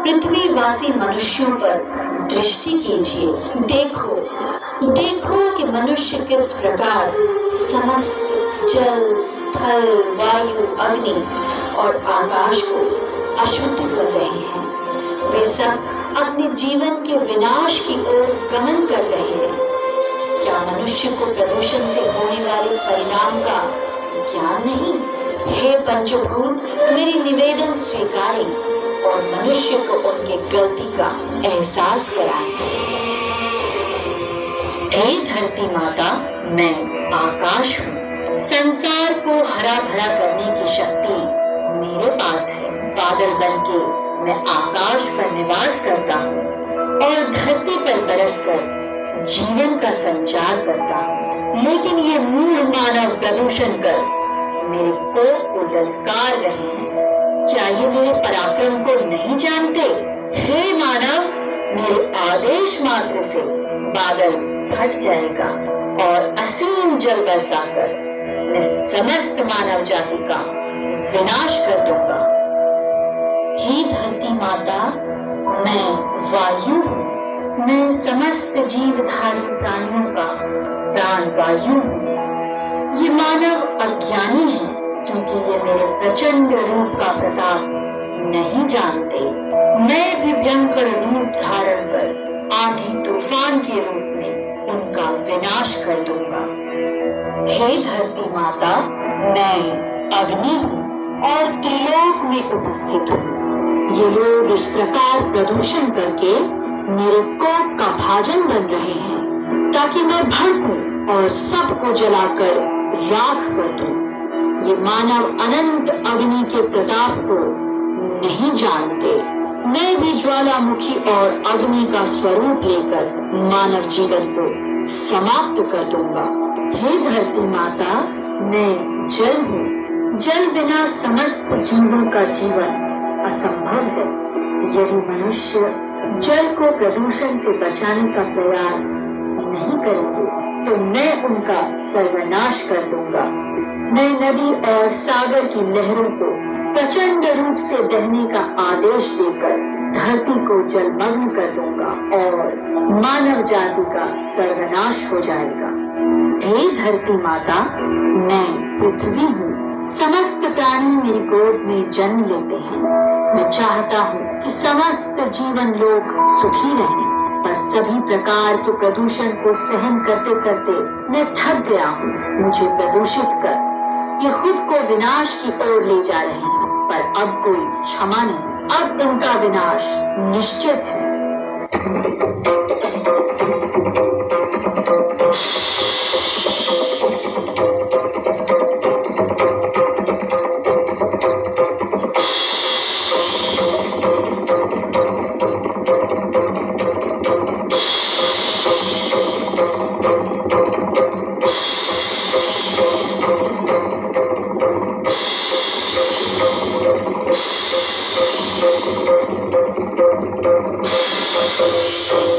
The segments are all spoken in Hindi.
पृथ्वीवासी मनुष्यों पर दृष्टि कीजिए। देखो देखो कि मनुष्य किस प्रकार समस्त जल, स्थल, वायु, अग्नि और आकाश को अशुद्ध कर रहे हैं। वे सब अपने जीवन के विनाश की ओर गमन कर रहे हैं। क्या मनुष्य को प्रदूषण से होने वाले परिणाम का ज्ञान नहीं? हे पंचभूत, मेरी निवेदन स्वीकारें और मनुष्य को उनके गलती का एहसास कराएं। हे धरती माता, मैं आकाश हूँ। संसार को हरा भरा करने की शक्ति मेरे पास है। बादल बनके मैं आकाश पर निवास करता हूँ और धरती पर बरसकर जीवन का संचार करता हूँ। लेकिन ये मूढ़ मानव प्रदूषण कर मेरे कोप को ललकार रहे हैं। क्या ये मेरे पराक्रम को नहीं जानते? हे मानव, मेरे आदेश मात्र से बादल फट जाएगा और असीम जल बरसाकर मैं समस्त मानव जाति का विनाश कर दूंगा। हे धरती माता, मैं वायु हूँ। मैं समस्त जीवधारी प्राणियों का प्राण वायु हूँ। ये मानव अज्ञानी है क्योंकि ये मेरे प्रचंड रूप का प्रताप नहीं जानते। मैं भी भयंकर रूप धारण कर आंधी तूफान के रूप में उनका विनाश कर दूंगा। हे धरती माता, मैं अग्नि हूँ और त्रिलोक में उपस्थित हूँ। ये लोग इस प्रकार प्रदूषण करके मेरे कोप का भाजन बन रहे हैं ताकि मैं भड़कूं और सबको जलाकर राख कर दूं। ये मानव अनंत अग्नि के प्रताप को नहीं जानते। मैं भी ज्वालामुखी और अग्नि का स्वरूप लेकर मानव जीवन को समाप्त कर दूंगा। हे धरती माता, मैं जल हूँ। जल बिना समस्त जीवों का जीवन असंभव है। यदि मनुष्य जल को प्रदूषण से बचाने का प्रयास नहीं करेंगे तो मैं उनका सर्वनाश कर दूंगा। मैं नदी और सागर की लहरों को प्रचंड रूप से बहने का आदेश देकर धरती को जलमग्न कर दूंगा और मानव जाति का सर्वनाश हो जाएगा। हे धरती माता, मैं पृथ्वी हूँ। समस्त प्राणी मेरी गोद में जन्म लेते हैं। मैं चाहता हूँ कि समस्त जीवन लोग सुखी रहें, पर सभी प्रकार के प्रदूषण को सहन करते करते मैं थक गया हूँ। मुझे प्रदूषित कर ये खुद को विनाश की ओर ले जा रहे हैं, पर अब कोई क्षमा नहीं। अब इनका विनाश निश्चित है। Thank you.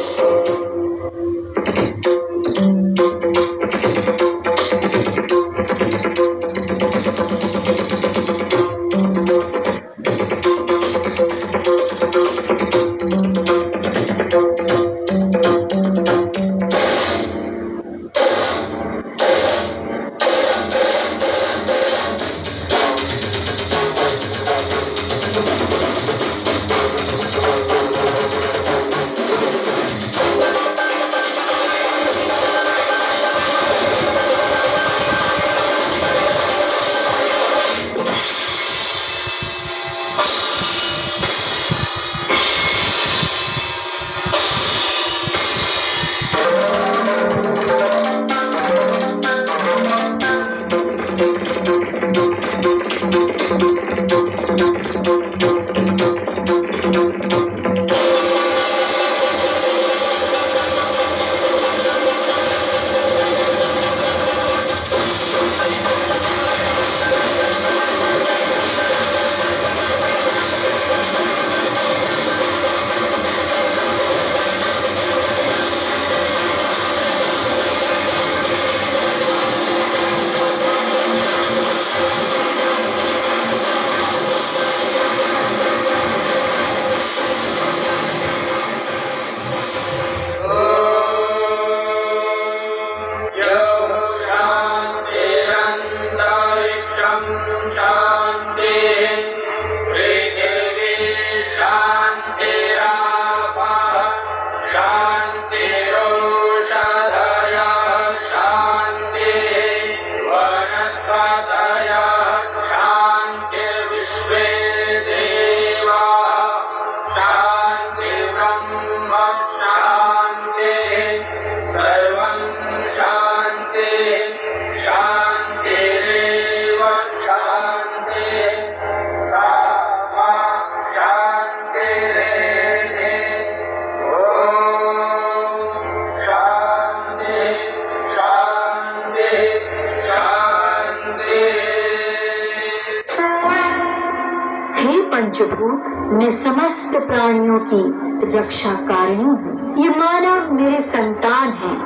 पंचभूत मैं समस्त प्राणियों की रक्षा कारिणी हूँ। ये मानव मेरे संतान हैं,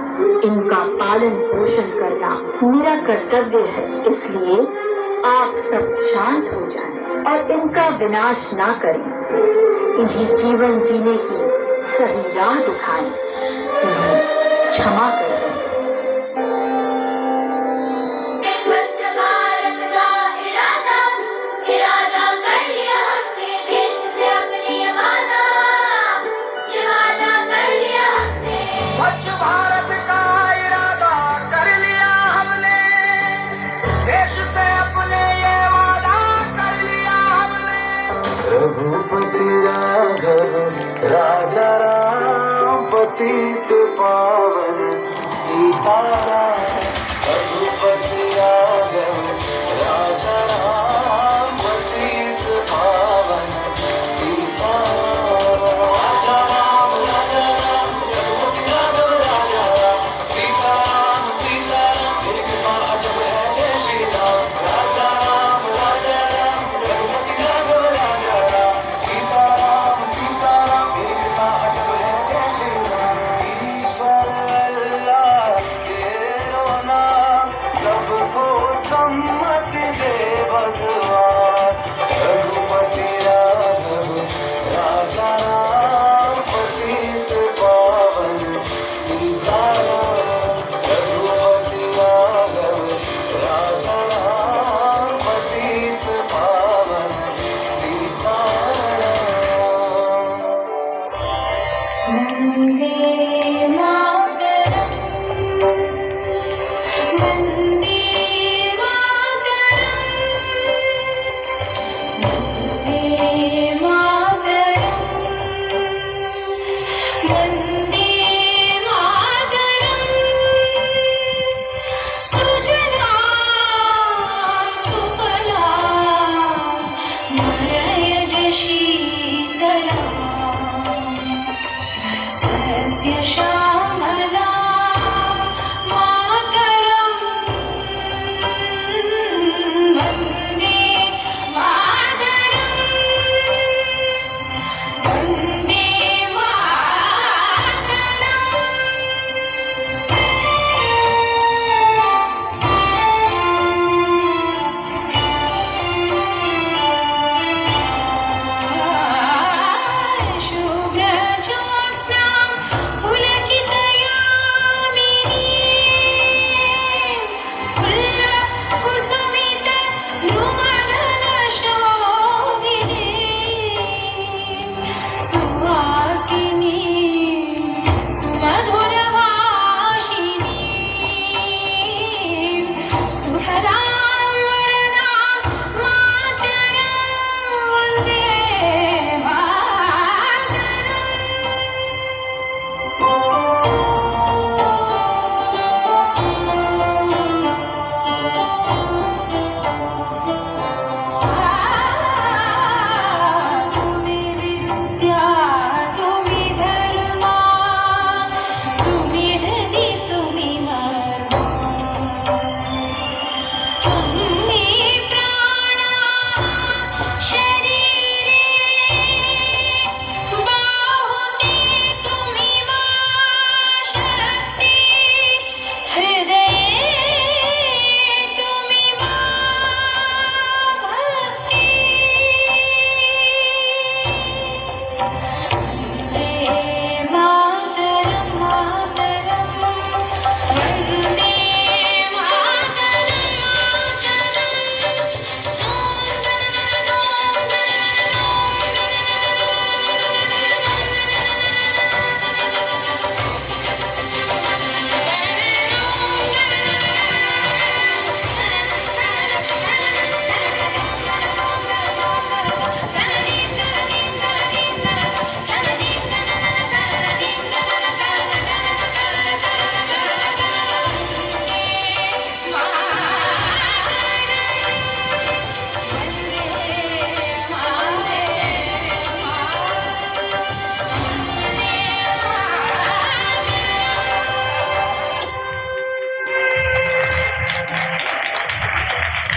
इनका पालन पोषण करना मेरा कर्तव्य है। इसलिए आप सब शांत हो जाएं और इनका विनाश ना करें। इन्हें जीवन जीने की सही राह दिखाएं, इन्हें क्षमा कर दें। स्वच्छ भारत का इरादा कर लिया हमने, देश से अपनी ये वादा कर लिया हमने। स्वच्छ भारत का इरादा कर लिया हमने, देश से अपने ये वादा कर लिया हमने। रघुपति राघव राजा राम, पतित पावन सीताराम।